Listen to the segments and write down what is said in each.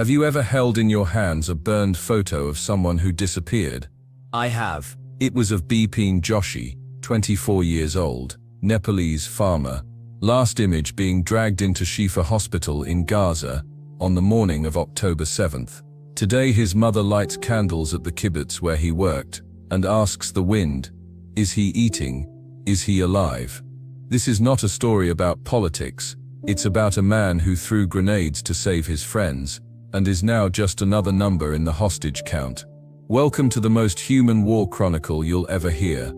Have you ever held in your hands a burned photo of someone who disappeared? I have. It was of Bipin Joshi, 24 years old, Nepalese farmer, last image being dragged into Shifa Hospital in Gaza on the morning of October 7th. Today his mother lights candles at the kibbutz where he worked and asks the wind, is he eating? Is he alive? This is not a story about politics, it's about a man who threw grenades to save his friends and is now just another number in the hostage count. Welcome to the most human war chronicle you'll ever hear.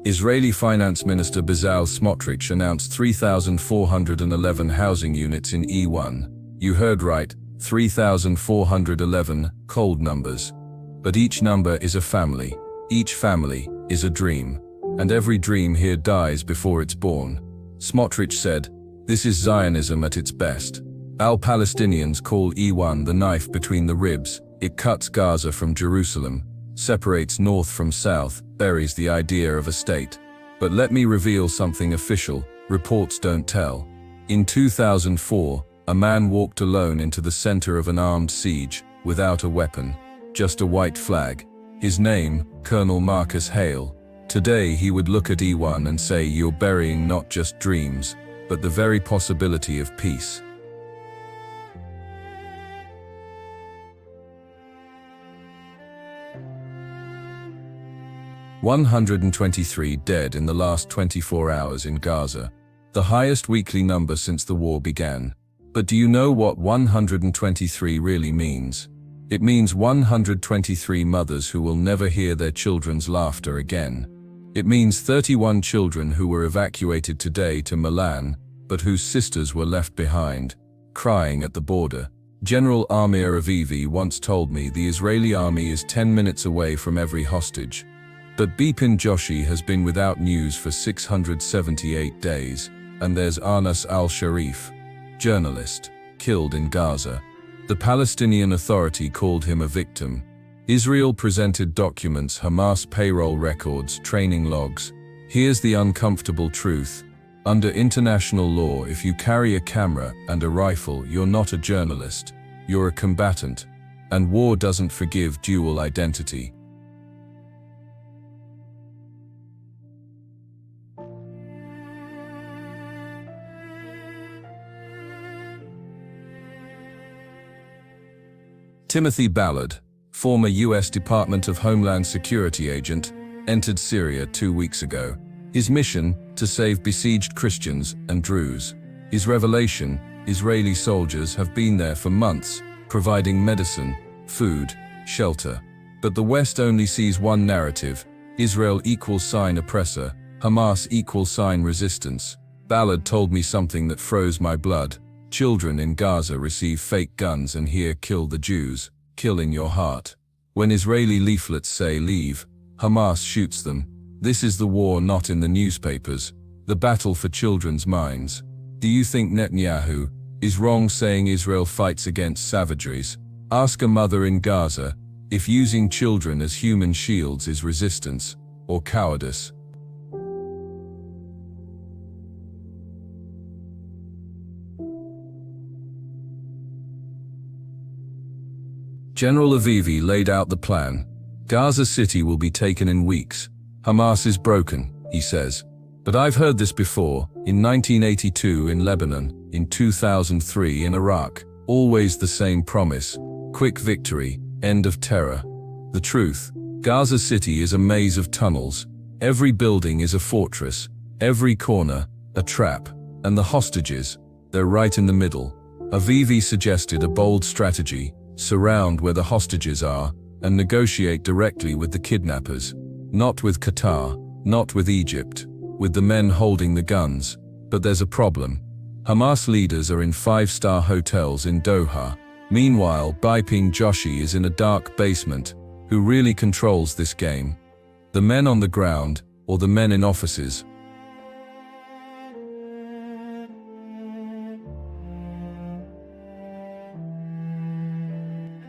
Israeli Finance Minister Bezalel Smotrich announced 3,411 housing units in E1. You heard right, 3,411 cold numbers. But each number is a family. Each family is a dream. And every dream here dies before it's born. Smotrich said, "This is Zionism at its best. Al-Palestinians call E1 the knife between the ribs. It cuts Gaza from Jerusalem, separates north from south, buries the idea of a state. But let me reveal something official, reports don't tell. In 2004, a man walked alone into the center of an armed siege, without a weapon, just a white flag. His name, Colonel Marcus Hale. Today he would look at E1 and say you're burying not just dreams, but the very possibility of peace." "123 dead in the last 24 hours in Gaza, the highest weekly number since the war began. But do you know what 123 really means? It means 123 mothers who will never hear their children's laughter again. It means 31 children who were evacuated today to Milan, but whose sisters were left behind, crying at the border. General Amir Avivi once told me the Israeli army is 10 minutes away from every hostage. But Bipin Joshi has been without news for 678 days, and there's Anas al-Sharif, journalist, killed in Gaza. The Palestinian Authority called him a victim. Israel presented documents, Hamas payroll records, training logs. Here's the uncomfortable truth. Under international law, if you carry a camera and a rifle, you're not a journalist. You're a combatant. And war doesn't forgive dual identity. Timothy Ballard, former U.S. Department of Homeland Security agent, entered Syria 2 weeks ago. His mission, to save besieged Christians and Druze. His revelation, Israeli soldiers have been there for months, providing medicine, food, shelter. But the West only sees one narrative: Israel equals sign oppressor, Hamas equals sign resistance. Ballard told me something that froze my blood. Children in Gaza receive fake guns and here kill the Jews, kill in your heart. When Israeli leaflets say leave, Hamas shoots them. This is the war not in the newspapers, the battle for children's minds. Do you think Netanyahu is wrong saying Israel fights against savageries? Ask a mother in Gaza if using children as human shields is resistance or cowardice. General Avivi laid out the plan. Gaza City will be taken in weeks. Hamas is broken, he says. But I've heard this before, in 1982 in Lebanon, in 2003 in Iraq. Always the same promise: quick victory, end of terror. The truth: Gaza City is a maze of tunnels. Every building is a fortress, every corner a trap. And the hostages, they're right in the middle. Avivi suggested a bold strategy: surround where the hostages are, and negotiate directly with the kidnappers. Not with Qatar, not with Egypt, with the men holding the guns. But there's a problem. Hamas leaders are in 5-star hotels in Doha. Meanwhile, Bipin Joshi is in a dark basement. Who really controls this game? The men on the ground, or the men in offices?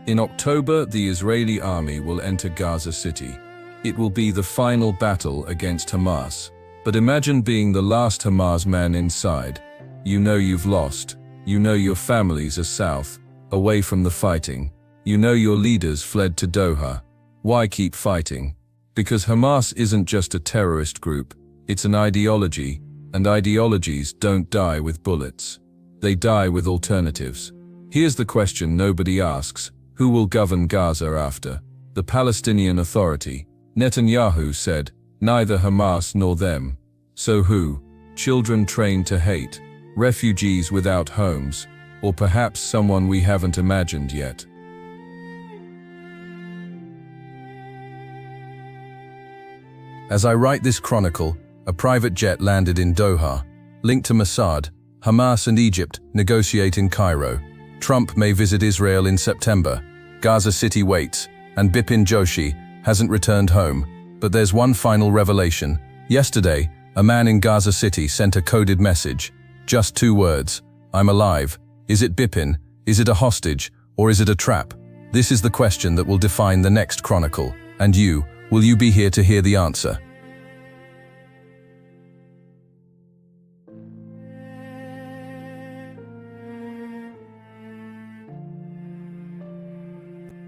In October, the Israeli army will enter Gaza City. It will be the final battle against Hamas. But imagine being the last Hamas man inside. You know you've lost. You know your families are south, away from the fighting. You know your leaders fled to Doha. Why keep fighting? Because Hamas isn't just a terrorist group, it's an ideology, and ideologies don't die with bullets. They die with alternatives. Here's the question nobody asks: who will govern Gaza after the Palestinian Authority? Netanyahu said, neither Hamas nor them. So who? Children trained to hate, refugees without homes, or perhaps someone we haven't imagined yet. As I write this chronicle, a private jet landed in Doha, linked to Mossad. Hamas and Egypt negotiate in Cairo. Trump may visit Israel in September. Gaza City waits, and Bipin Joshi hasn't returned home. But there's one final revelation. Yesterday, a man in Gaza City sent a coded message. Just 2 words: I'm alive. Is it Bipin? Is it a hostage? Or is it a trap? This is the question that will define the next chronicle. And you, will you be here to hear the answer?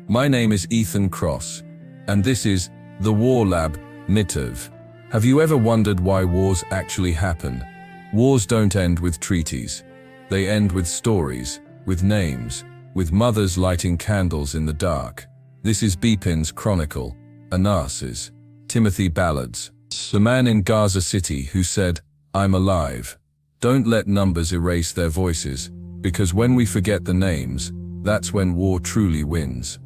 My name is Ethan Cross, and this is The War Lab, Mitov. Have you ever wondered why wars actually happen? Wars don't end with treaties. They end with stories, with names, with mothers lighting candles in the dark. This is Bipin's chronicle, Anas's, Timothy Ballard's, the man in Gaza City who said, I'm alive. Don't let numbers erase their voices, because when we forget the names, that's when war truly wins.